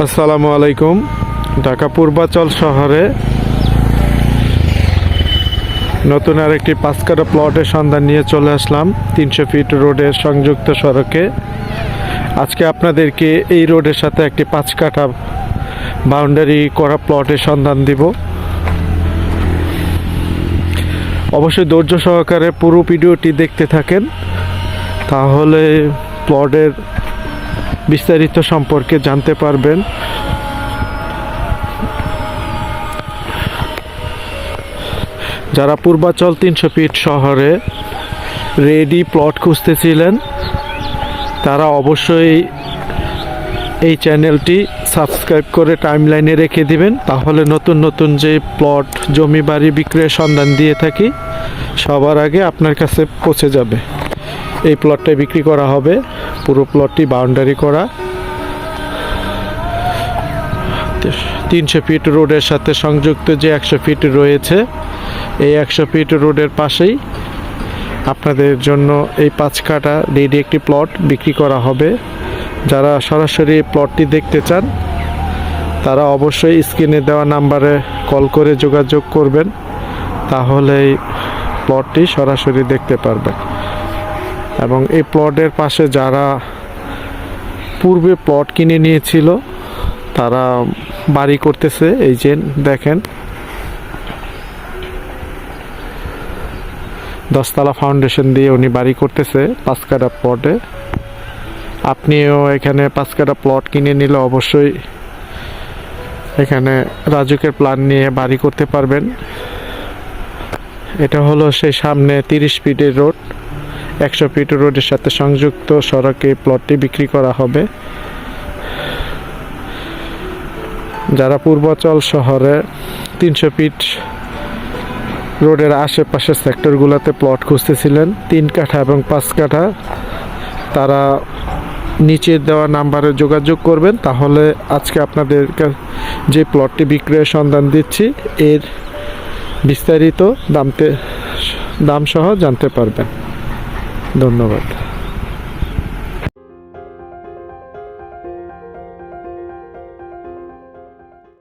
আসসালামু আলাইকুম। ঢাকা পূর্বাচল শহরে নতুন আরেকটি 5 কাঠা প্লটের সন্ধান নিয়ে চলে আসলাম 300 ফিট রোডের সংযুক্ত সড়কে। আজকে আপনাদেরকে এই রোডের সাথে একটি 5 কাঠা বাউন্ডারি করা প্লটের সন্ধান দিব। অবশ্যই ধৈর্য সহকারে পুরো ভিডিওটি দেখতে থাকেন, তাহলে প্লটের বিস্তারিত সম্পর্কে জানতে পারবেন। যারা পূর্বাচল 300 ফিট শহরে রেডি প্লট খুঁজতেছিলেন, তারা অবশ্যই এই চ্যানেলটি সাবস্ক্রাইব করে টাইমলাইনে রেখে দিবেন, তাহলে নতুন নতুন যে প্লট জমি বাড়ি বিক্রয়ের সন্ধান দিয়ে থাকি সবার আগে আপনার কাছে পৌঁছে যাবে। এই প্লটটাই বিক্রি করা হবে, পুরো প্লটটি বাউন্ডারি করা। 300 ফিট রোডের সাথে সংযুক্ত যে 100 ফিট রয়েছে, এই 100 ফিট রোডের পাশেই আপনাদের জন্য এই 5 কাঠা রেডি একটি প্লট বিক্রি করা হবে। যারা সরাসরি প্লটটি দেখতে চান, তারা অবশ্যই স্ক্রিনে দেওয়া নাম্বারে কল করে যোগাযোগ করবেন, তাহলে এই প্লটটি সরাসরি দেখতে পারবেন। এবং এই প্লটের পাশে যারা পূর্বে প্লট কিনে নিয়েছিল, তারা বাড়ি করতেছে। এই যে দেখেন, 10 তলা ফাউন্ডেশন দিয়ে উনি বাড়ি করতেছে 5 কাঠা প্লটে। আপনিও এখানে 5 কাঠা প্লট কিনে নিলে অবশ্যই এখানে রাজুকের প্ল্যান নিয়ে বাড়ি করতে পারবেন। এটা হলো সেই সামনে 30 ফিটের রোড, 100 ফিট রোডের সাথে সংযুক্ত সড়কে প্লটটি বিক্রি করা হবে। যারা পূর্বাচল শহরে 300 ফিট রোডের আশেপাশের সেক্টরগুলোতে প্লট খুঁজতেছিলেন 3 কাঠা এবং 5 কাঠা, তারা নিচে দেওয়া নাম্বারে যোগাযোগ করবেন, তাহলে আজকে আপনাদের যে প্লটটি বিক্রয়ের সন্ধান দিচ্ছি এর বিস্তারিত দাম সহ জানতে পারবেন। ধন্যবাদ।